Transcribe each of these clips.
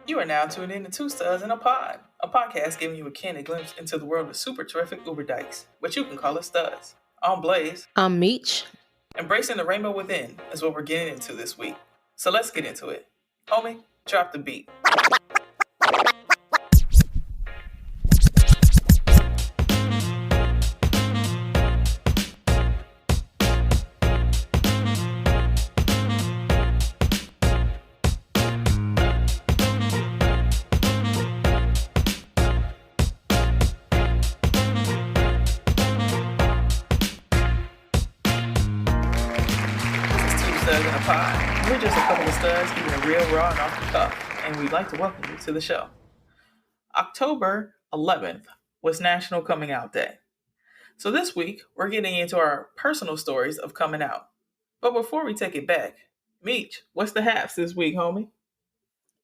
You are now tuned in to Two Studs in a Pod, a podcast giving you a candid glimpse into the world of super terrific Uber dykes, but you can call us studs. I'm Blaze. I'm Meech. Embracing the rainbow within is what we're getting into this week. So let's get into it. Homie, drop the beat. Studs in a Pod. We're just a couple of studs keeping it real, raw, and off the cuff, and we'd like to welcome you to the show. October 11th was National Coming Out Day. So this week, we're getting into our personal stories of coming out. But before we take it back, Meech, what's the haps this week, homie?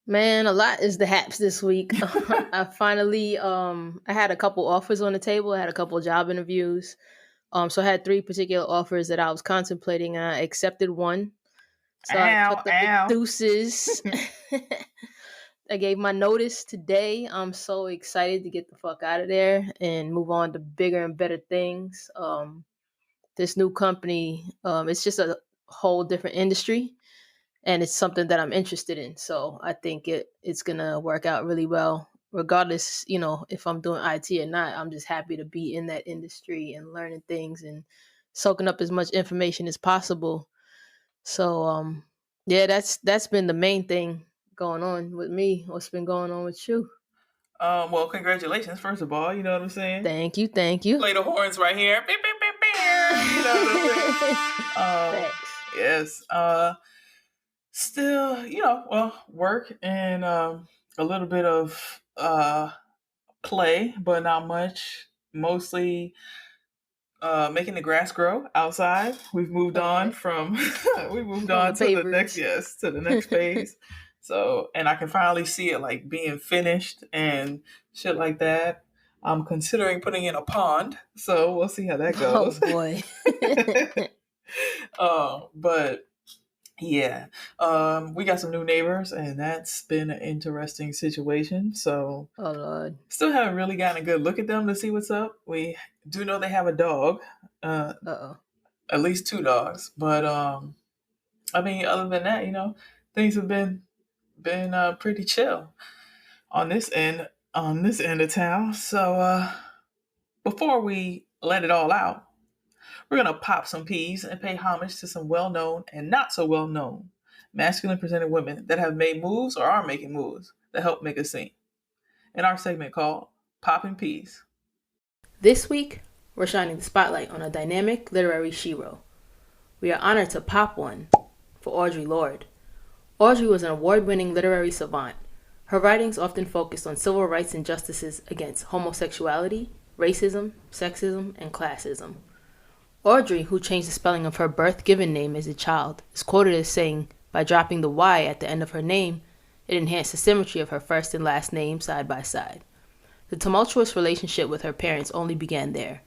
Man, a lot is the haps this week. I finally, I had a couple offers on the table. I had a couple job interviews. So I had 3 particular offers that I was contemplating, and I accepted one. So I took the deuces. I gave my notice today. I'm so excited to get the fuck out of there and move on to bigger and better things. This new company, it's just a whole different industry, and it's something that I'm interested in. So I think it's going to work out really well. Regardless, if I'm doing IT or not, I'm just happy to be in that industry and learning things and soaking up as much information as possible. So, yeah, that's been the main thing going on with me. What's been going on with you? Well, congratulations, first of all. You know what I'm saying? Thank you. Play the horns right here. Beep, beep, beep, beep. You know what I'm saying? Yes. Still, work and a little bit of play, but not much. Mostly making the grass grow outside. We've moved on from to the next phase. So, and I can finally see it like being finished and shit like that. I'm considering putting in a pond, so we'll see how that goes. Oh boy. But yeah, we got some new neighbors, and that's been an interesting situation. So, oh Lord, still haven't really gotten a good look at them to see what's up. We do know they have a dog, at least 2 dogs. But I mean, other than that, things have been pretty chill on this end of town. So, before we let it all out, we're going to pop some peas and pay homage to some well-known and not so well-known masculine presented women that have made moves or are making moves that help make a scene. In our segment called Popping Peas. This week, we're shining the spotlight on a dynamic literary shero. We are honored to pop one for Audre Lorde. Audre was an award-winning literary savant. Her writings often focused on civil rights injustices against homosexuality, racism, sexism, and classism. Audre, who changed the spelling of her birth-given name as a child, is quoted as saying, by dropping the Y at the end of her name, it enhanced the symmetry of her first and last name side by side. The tumultuous relationship with her parents only began there.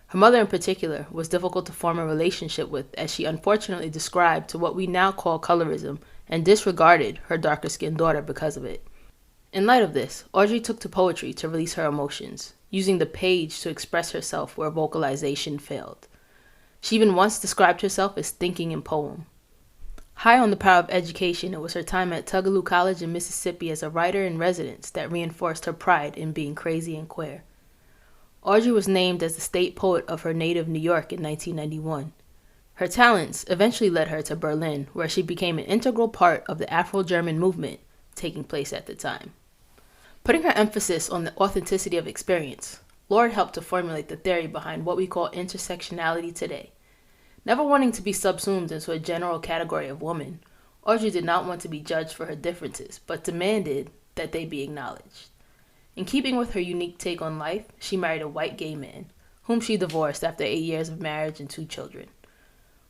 Her mother in particular was difficult to form a relationship with, as she unfortunately described to what we now call colorism and disregarded her darker-skinned daughter because of it. In light of this, Audre took to poetry to release her emotions, using the page to express herself where vocalization failed. She even once described herself as thinking in poem. High on the power of education, it was her time at Tougaloo College in Mississippi as a writer in residence that reinforced her pride in being crazy and queer. Audre was named as the state poet of her native New York in 1991. Her talents eventually led her to Berlin, where she became an integral part of the Afro-German movement taking place at the time. Putting her emphasis on the authenticity of experience, Lorde helped to formulate the theory behind what we call intersectionality today. Never wanting to be subsumed into a general category of woman, Audre did not want to be judged for her differences, but demanded that they be acknowledged. In keeping with her unique take on life, she married a white gay man, whom she divorced after 8 years of marriage and 2 children.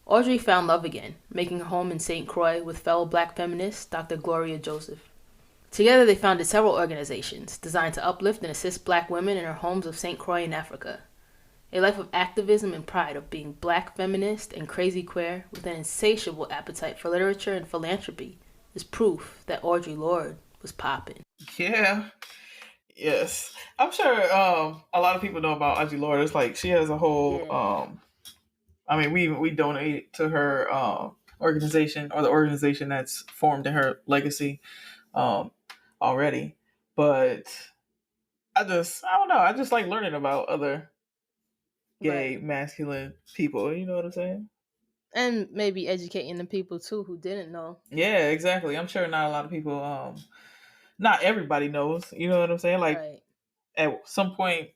Audre found love again, making her home in St. Croix with fellow black feminist Dr. Gloria Joseph. Together they founded several organizations designed to uplift and assist black women in their homes of St. Croix in Africa. A life of activism and pride of being black feminist and crazy queer with an insatiable appetite for literature and philanthropy is proof that Audre Lorde was popping. Yeah. Yes. I'm sure a lot of people know about Audre Lorde. It's like she has a whole Yeah. I mean we donate to her organization, or the organization that's formed in her legacy already. But I don't know, I just like learning about other gay Right. masculine people, you know what I'm saying? And maybe educating the people too who didn't know. Yeah, exactly. I'm sure not a lot of people not everybody knows, you know what I'm saying? Like Right. at some point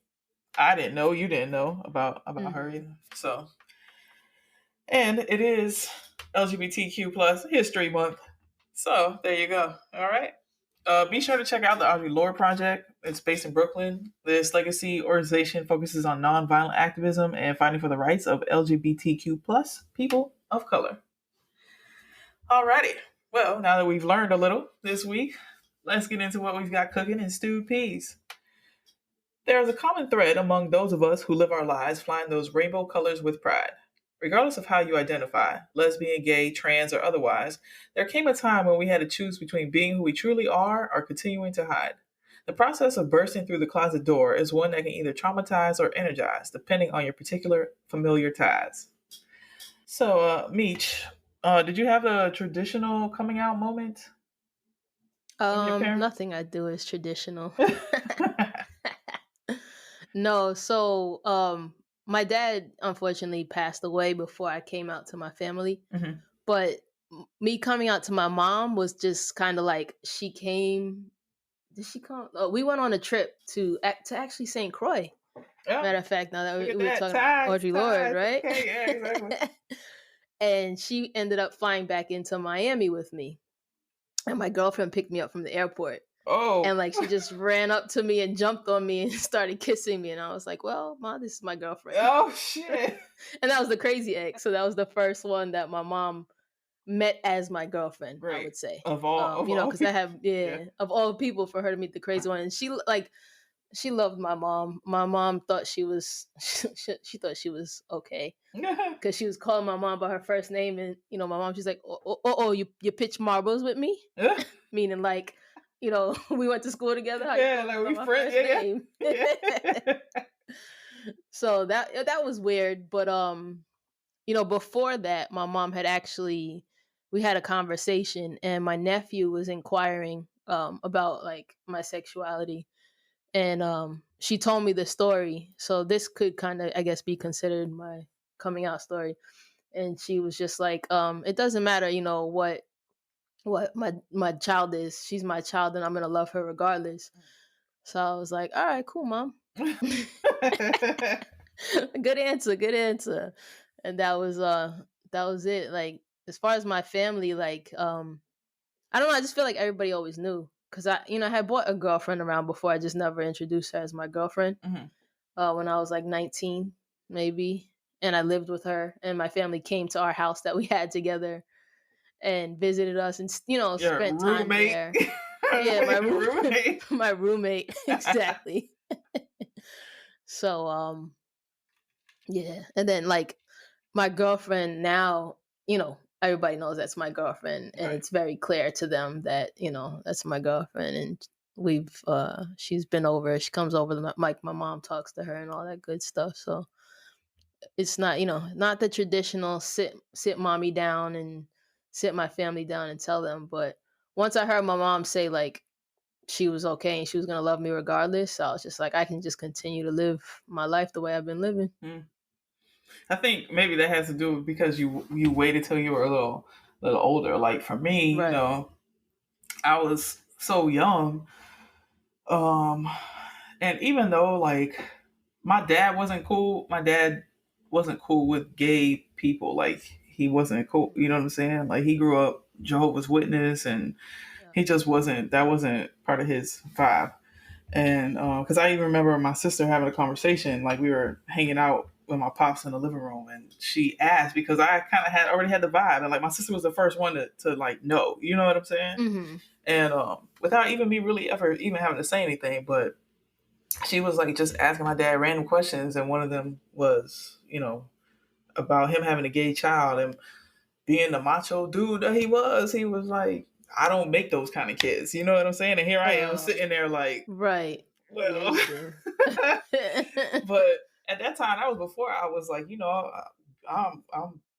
I didn't know, you didn't know about her Mm-hmm. either. So, and it is LGBTQ plus History Month. So there you go. All right. Be sure to check out the Audre Lorde Project. It's based in Brooklyn. This legacy organization focuses on nonviolent activism and fighting for the rights of LGBTQ plus people of color. Alrighty. Well, now that we've learned a little this week, let's get into what we've got cooking in stewed peas. There is a common thread among those of us who live our lives flying those rainbow colors with pride. Regardless of how you identify, lesbian, gay, trans, or otherwise, there came a time when we had to choose between being who we truly are or continuing to hide. The process of bursting through the closet door is one that can either traumatize or energize, depending on your particular familiar ties. So, Meech, did you have a traditional coming out moment from your parents? Nothing I do is traditional. No, so my dad unfortunately passed away before I came out to my family. Hmm. But me coming out to my mom was just kind of like she came. Did she come? We went on a trip to actually St. Croix. Yeah, Matter of fact, now that look we at were that. talking about Ties, Audre Lorde, ties. right? Okay, yeah, exactly. And she ended up flying back into Miami with me, and my girlfriend picked me up from the airport. Oh. And like she just ran up to me and jumped on me and started kissing me, and I was like, "Well, ma, this is my girlfriend." Oh shit. And that was the crazy ex. So that was the first one that my mom met as my girlfriend, I Great. would say. Of all Because I people. have, Yeah. yeah, of all people, for her to meet the crazy one, and she loved my mom. My mom thought she was she thought she was okay because she was calling my mom by her first name, and my mom, she's like, oh, you pitch marbles with me, meaning like, we went to school together. How you Yeah, calling me like by we my friends. first Yeah, name? yeah. Yeah. So that was weird, but before that, my mom had actually we had a conversation, and my nephew was inquiring about like my sexuality, and she told me the story. So this could kind of, I guess, be considered my coming out story. And she was just like, it doesn't matter, what my child is. She's my child, and I'm gonna love her regardless. So I was like, all right, cool, mom. Good answer, good answer. And that was it. Like, as far as my family, like, I don't know, I just feel like everybody always knew, because I had bought a girlfriend around before. I just never introduced her as my girlfriend. Mhm. When I was like 19, maybe, and I lived with her, and my family came to our house that we had together and visited us, and Your spent time roommate. there. Yeah, my Roommate. my roommate, exactly. So yeah, and then like my girlfriend now, everybody knows that's my girlfriend, and Right. it's very clear to them that that's my girlfriend, and she's been over. She comes over to my mom talks to her and all that good stuff. So it's not not the traditional sit mommy down and sit my family down and tell them, but once I heard my mom say like she was okay and she was gonna love me regardless, I was just like, I can just continue to live my life the way I've been living. Mm. I think maybe that has to do with because you waited till you were a little older. Like for me, Right. I was so young. Um, and even though like my dad wasn't cool with gay people. Like he wasn't cool. You know what I'm saying? Like he grew up Jehovah's Witness, and Yeah. he just wasn't. That wasn't part of his vibe. And because I even remember my sister having a conversation, like we were hanging out with my pops in the living room, and she asked because I kind of had already had the vibe, and like my sister was the first one to like know, you know what I'm saying? Mm-hmm. And without even me really ever even having to say anything, but she was like just asking my dad random questions, and one of them was, about him having a gay child and being the macho dude that he was. He was like, I don't make those kind of kids. You know what I'm saying? And here I am sitting there like, right. Yeah, well, you do. but at that time, that was before I was like, I'm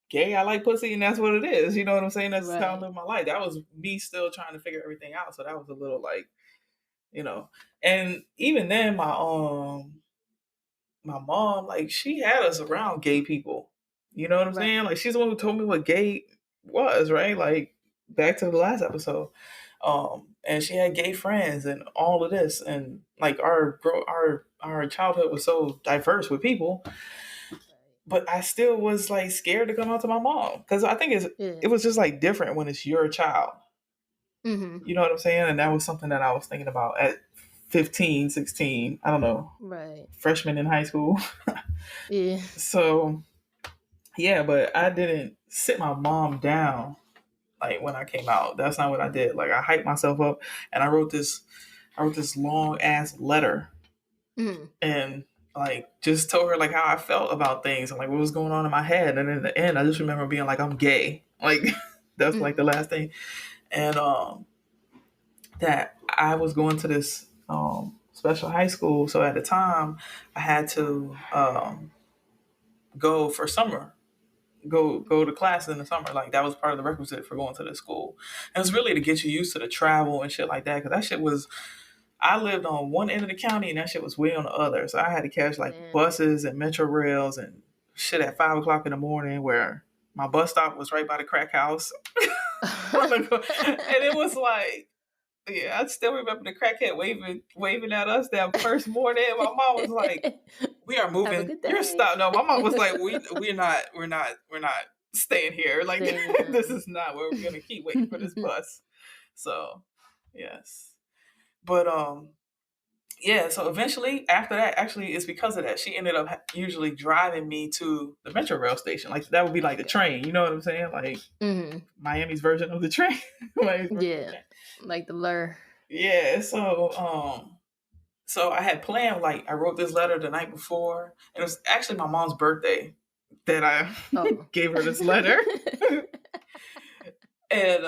gay. I like pussy, and that's what it is. You know what I'm saying? That's how I Right. live my life. That was me still trying to figure everything out. So that was a little like, you know, and even then, my mom, like, she had us around gay people. You know what I'm saying? Right. Like, she's the one who told me what gay was, right? Like, back to the last episode. And she had gay friends and all of this, and like our childhood was so diverse with people, but I still was like scared to come out to my mom because I think it Yeah. was just like different when it's your child. Mhm. You know what I'm saying? And that was something that I was thinking about at 15, 16. I don't know, Right. freshman in high school. Yeah. So yeah, but I didn't sit my mom down like when I came out. That's not what I did. Like I hyped myself up and I wrote this long ass letter Mhm. and like just told her like how I felt about things and like what was going on in my head. And in the end I just remember being like, I'm gay. Like that's like the Mhm. last thing. And that I was going to this special high school. So at the time I had to go for summer go to class in the summer. Like that was part of the requisite for going to the school. And it was really to get you used to the travel and shit like that. Because that shit was, I lived on one end of the county and that shit was way on the other. So I had to catch like Damn. buses and metro rails and shit at 5 o'clock in the morning where my bus stop was right by the crack house. And it was like, yeah, I still remember the crackhead waving at us that first morning. My mom was like, "We are Have a moving. good You're day. stop." No, my mom was like, we're not staying here. Like this Damn. is not where we're gonna keep waiting for this bus." So, yes, but yeah. So eventually, after that, actually, it's because of that. She ended up usually driving me to the metro rail station. Like that would be like the Okay. train. You know what I'm saying? Like Mhm. Miami's version of the train. Miami's version of the Yeah. train. Like the lure. Yeah. So I had planned, like, I wrote this letter the night before. And it was actually my mom's birthday that I Oh. gave her this letter. And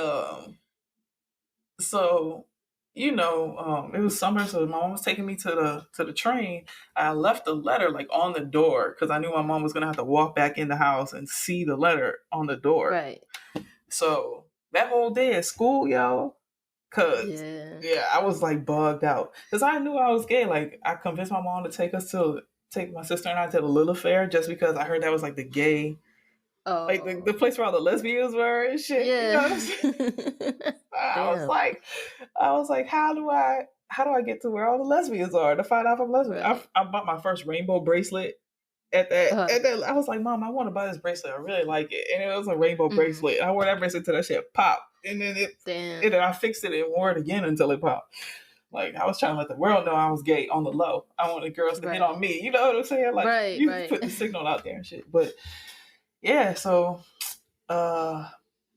so, it was summer, so my mom was taking me to the train. I left the letter like on the door because I knew my mom was gonna have to walk back in the house and see the letter on the door. Right. So that whole day at school, yo, cause Yeah. yeah, I was like bugged out because I knew I was gay. Like I convinced my mom to take my sister and I to the Lilith Fair just because I heard that was like the gay, like the Oh. place where all the lesbians were and shit. You know what I'm Yeah. saying? I was Damn. like, how do I get to where all the lesbians are to find out if I'm lesbian? Right. I bought my first rainbow bracelet at that. I was like, Mom, I want to buy this bracelet. I really like it, and it was a rainbow Mhm. bracelet. I wore that bracelet till that shit popped, and then Damn. I fixed it and wore it again until it popped. Like I was trying to let the world know I was gay on the low. I wanted girls to hit on Right. me. You know what I'm saying? Like Right. you Right. put the signal out there and shit. But yeah, so uh,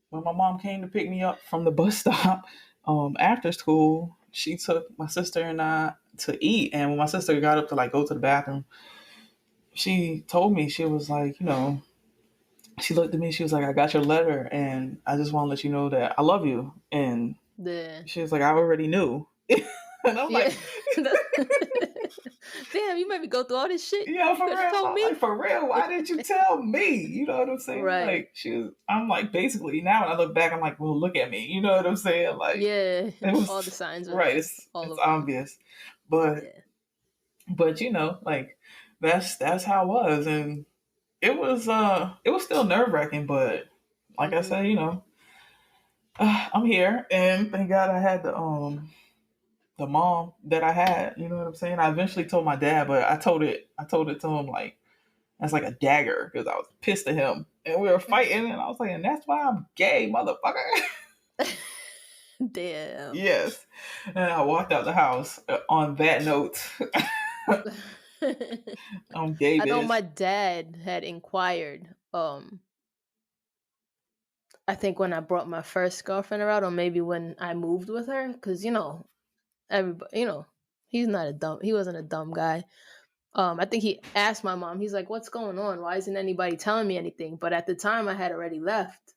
when my mom came to pick me up from the bus stop after school, she took my sister and I to eat. And when my sister got up to like go to the bathroom, she told me, she was like, she looked at me, she was like, I got your letter and I just want to let you know that I love you. And Yeah. she was like, I already knew. And I'm Yeah. like, Damn, you made me go through all this shit. yeah, You for could have real. told I'm me. like, for real, why didn't you tell me? You know what I'm saying? Right. Like, I'm like, basically, now when I look back, I'm like, well, look at me. You know what I'm saying? Like, Yeah. it All the was, signs were right, there, all it's around. obvious. But, Yeah. like, that's how it was. And it was still nerve wracking, but like I Mhm. said, I'm here. And thank God I had the mom that I had. You know what I'm saying? I eventually told my dad, but I told it to him like as like a dagger because I was pissed at him, and we were fighting, and I was like, and that's why I'm gay, motherfucker. Damn. Yes, and I walked out the house on that note. I'm gay, I know bitch. my dad had inquired, I think when I brought my first girlfriend around, or maybe when I moved with her, because everybody, he wasn't a dumb guy. I think he asked my mom. He's like, "What's going on? Why isn't anybody telling me anything?" But at the time, I had already left,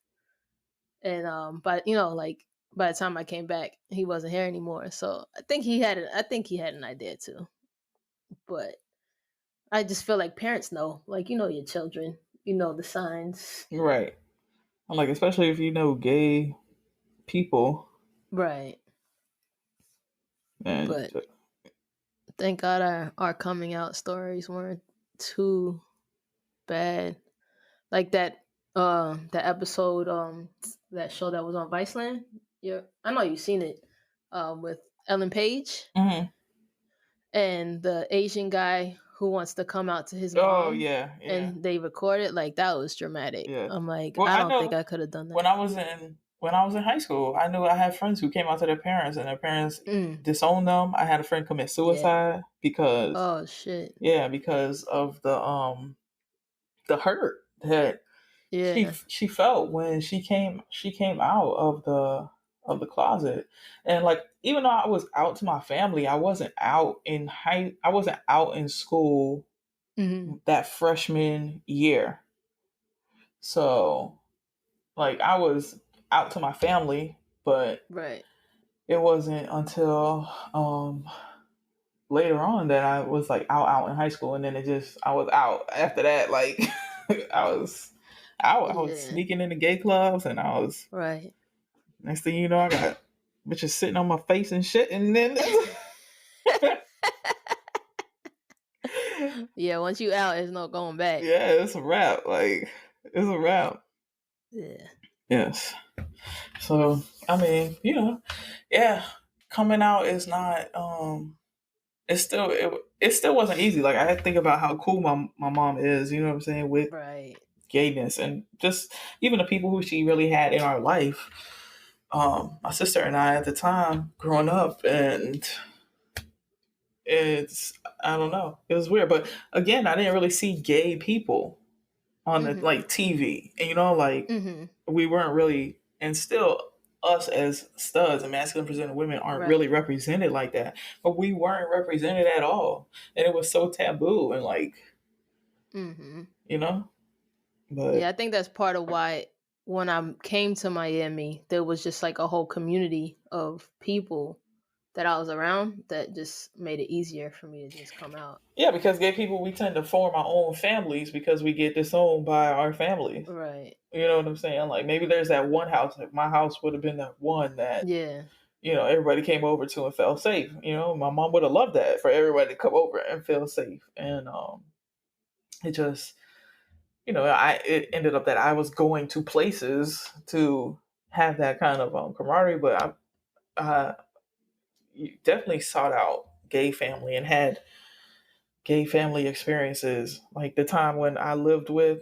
and but like by the time I came back, he wasn't here anymore. So I think he had an idea too. But I just feel like parents know, like, your children, the signs. Right. I'm like, especially if you know gay people, Right. and But thank God our coming out stories weren't too bad. Like that episode, that show that was on Viceland. Yeah, I know you've seen it, with Ellen Page mhm. and the Asian guy who wants to come out to his Oh mom, yeah, yeah, and they recorded, like, that was dramatic. yeah. I'm like, Well, I I don't think know I could have done when that. I was in high school, I knew I had friends who came out to their parents, and their parents Mm, disowned them. I had a friend commit yeah. suicide because, Oh shit. yeah, because of the hurt that she Yeah. she felt when she came out of the closet. And like, even though I was out to my family, I wasn't out in school Hmm. that freshman year. So like, I was out to my family, but Right. it wasn't until later on that I was like out in high school, and then I was out after that. Like, I was out. I was Yeah. sneaking into gay clubs, and I was, Right. next thing you know, I got bitches sitting on my face and shit, and then Yeah. Once you out, there's no going back. yeah, it's a wrap. Like, it's a wrap. Yeah. Yes. So I mean, yeah, coming out is not. It still wasn't easy. Like, I think about how cool my mom is. You know what I'm saying, with Right. gayness, and just even the people who she really had in our life. My sister and I at the time growing up, and it's, I don't know, it was weird. But again, I didn't really see gay people on the Hmm. like TV, and like, Hmm. we weren't really, and still, us as studs and masculine presented women aren't really Right. represented like that. But we weren't represented at all, and it was so taboo, and like, Hmm. you know. Yeah, But I think that's part of why when I came to Miami, there was just like a whole community of people that I was around that just made it easier for me to just come out. yeah, because gay people, we tend to form our own families because we get disowned by our families. Right. You know what I'm saying? Like, maybe there's that one house. Like, my house would have been that one that, Yeah. everybody came over to and felt safe. My mom would have loved that, for everybody to come over and feel safe. And it just, it ended up that I was going to places to have that kind of camaraderie. But I definitely sought out gay family and had gay family experiences, like the time when I lived with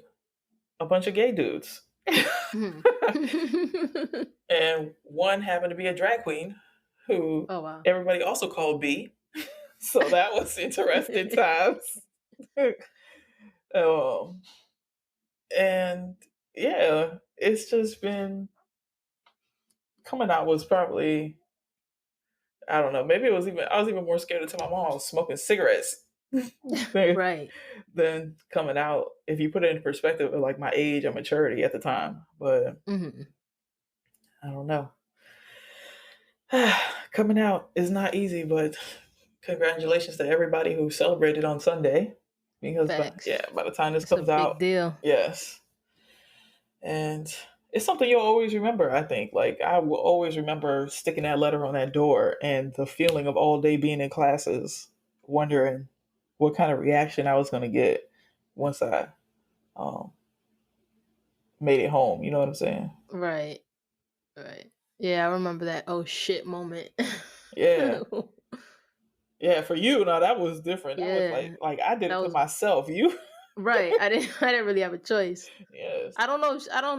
a bunch of gay dudes. Mhm. And one happened to be a drag queen who Oh wow. everybody also called B. So that was interesting times. um, and yeah, it's just been, coming out was probably, I don't know, maybe I was even more scared to tell my mom I was smoking cigarettes than, Right. than coming out, if you put it in perspective of like my age and maturity at the time. But Hmm. I don't know. Coming out is not easy, but congratulations to everybody who celebrated on Sunday. Because Facts. by the time this It's a comes big out, deal. yes. And it's something you'll always remember, I think. Like, I will always remember sticking that letter on that door, and the feeling of all day being in classes, wondering what kind of reaction I was going to get once I um, made it home. You know what I'm saying? Right. Right. Yeah, I remember that oh shit moment. Yeah. Yeah, for you, now that was different. That was Yeah. like I did That it to was myself. You, right. I didn't really have a choice. yes. I don't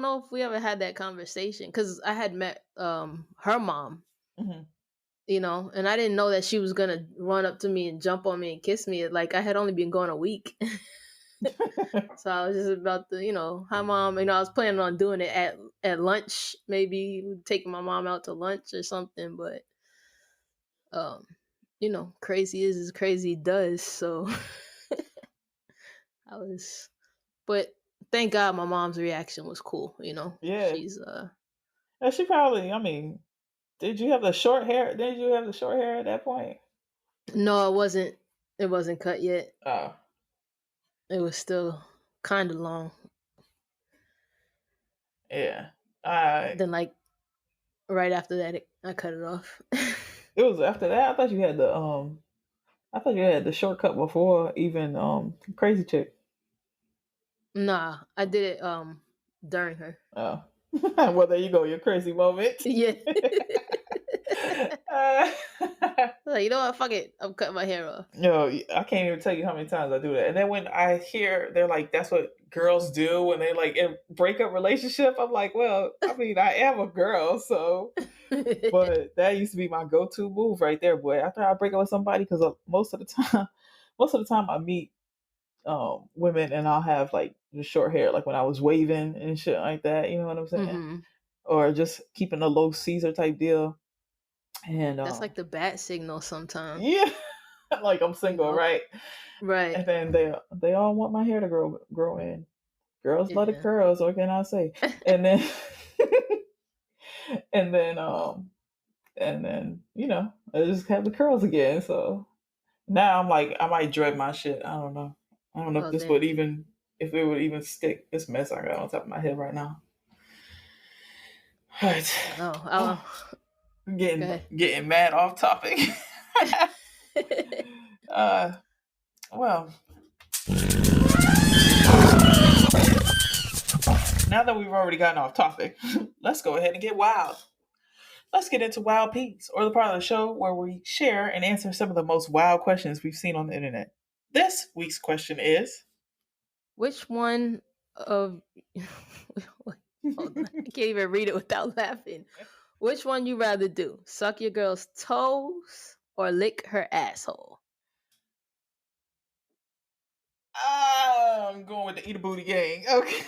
know if we ever had that conversation cuz I had met her mom, Hmm. and I didn't know that she was going to run up to me and jump on me and kiss me. Like, I had only been gone a week. So I was just about to, hi mom. I was planning on doing it at lunch, maybe taking my mom out to lunch or something, but um, crazy is as crazy does. So I was, but thank God my mom's reaction was cool. Yeah. She's And she probably, I mean, Did you have the short hair? Did you have the short hair at that point? No, it wasn't. It wasn't cut yet. Oh, It was still kind of long. yeah. Then, like right after that, I cut it off. It was after that. I thought you had the shortcut before even Crazy Chick. Nah, I did it during her. Oh, well, there you go. Your crazy moment. Yeah. Like, you know what? Fuck it. I'm cutting my hair off. No, I can't even tell you how many times I do that. And then when I hear they're like, that's what girls do when they like in break up relationship, I'm like, well, I mean, I am a girl, so. But that used to be my go-to move right there, boy. After I break up with somebody, because most of the time I meet women and I'll have like the short hair, like when I was waving and shit like that. You know what I'm saying? Mm-hmm. Or just keeping a low Caesar type deal. And that's like the bat signal sometimes. Yeah, like I'm single, right? Right. And then they all want my hair to grow in. Girls love the curls. What can I say? And then and then you know I just have the curls again. So now I'm like I might dread my shit. I don't know. I don't know if this would even if it would even stick. This mess I got on top of my head right now. All right. Getting mad off topic. Well, now that we've already gotten off topic, let's go ahead and get wild. Let's get into Wild Peas, or the part of the show where we share and answer some of the most wild questions we've seen on the internet. This week's question is: which one of hold on, I can't even read it without laughing. Which one you rather do? Suck your girl's toes or lick her asshole? I'm going with the Eat a Booty gang. Okay.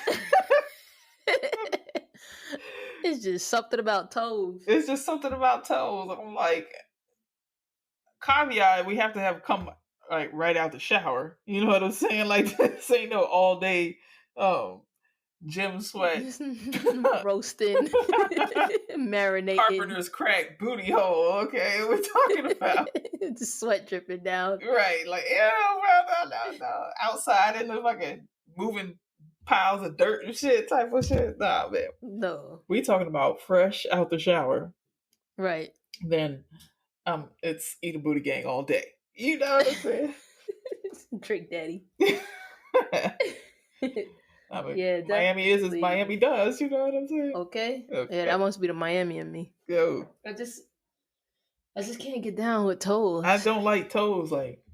It's just something about toes. It's just something about toes. I'm like, caveat, we have to have come like right out the shower. You know what I'm saying? Like this ain't no all day gym sweat. Roasting. Marinating. Carpenter's crack booty hole. Okay, we're talking about the sweat dripping down. Right, like no. Outside in the fucking moving piles of dirt and shit type of shit. Nah, man. No. We talking about fresh out the shower. Right. Then it's Eat a Booty gang all day. You know what I'm saying? Trick daddy. I mean, yeah, Miami is as Miami does. You know what I'm saying? Okay. Yeah, that must be the Miami in me. Go. I just can't get down with toes. I don't like toes. Like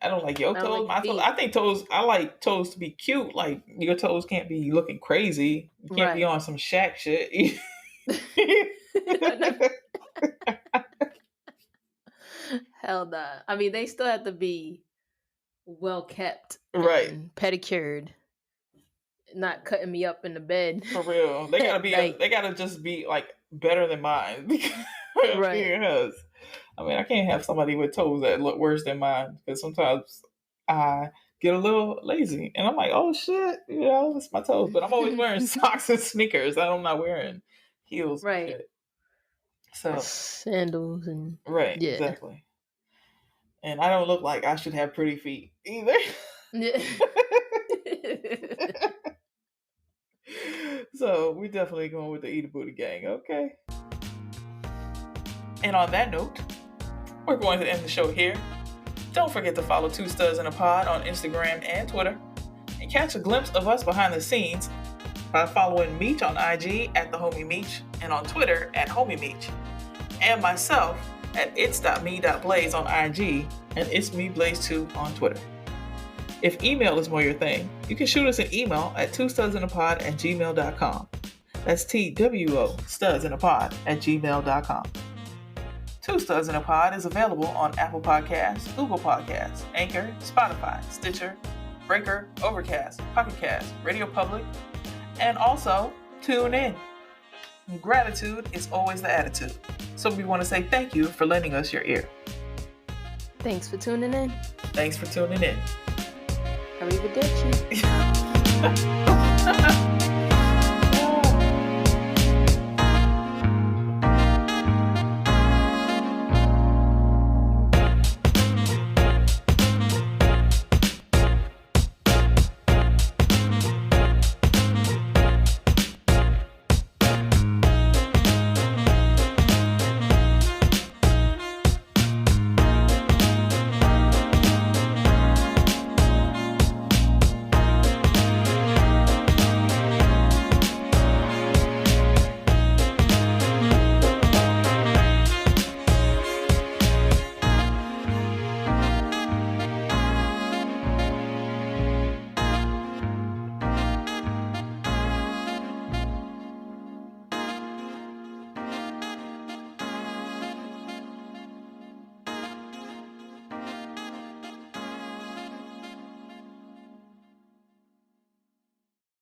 I don't like your toes. My toes. I think toes. I like toes to be cute. Like your toes can't be looking crazy. You can't be on some Shaq shit. Hell nah. I mean, they still have to be well kept, right? And pedicured. Not cutting me up in the bed. For real. They gotta be like, they gotta just be like better than mine. Because I mean I can't have somebody with toes that look worse than mine because sometimes I get a little lazy and I'm like, oh shit, you know, it's my toes. But I'm always wearing socks and sneakers. I'm not wearing heels. Right. And shit. So sandals and yeah. Exactly. And I don't look like I should have pretty feet either. Yeah. So we definitely going with the Eat a Booty gang, okay? And on that note, we're going to end the show here. Don't forget to follow Two Studs in a Pod on Instagram and Twitter, and catch a glimpse of us behind the scenes by following Meech on IG at the Homie Meech and on Twitter at Homie Meech, and myself at its.me.blaze on IG and it's me blaze2 on Twitter. If email is more your thing, you can shoot us an email at twostudsinapod@gmail.com. That's TWO studsinapod@gmail.com. Two Studs in a Pod is available on Apple Podcasts, Google Podcasts, Anchor, Spotify, Stitcher, Breaker, Overcast, Pocket Cast, Radio Public, and also TuneIn. Gratitude is always the attitude. So we want to say thank you for lending us your ear. Thanks for tuning in. Thanks for tuning in. Arrivederci.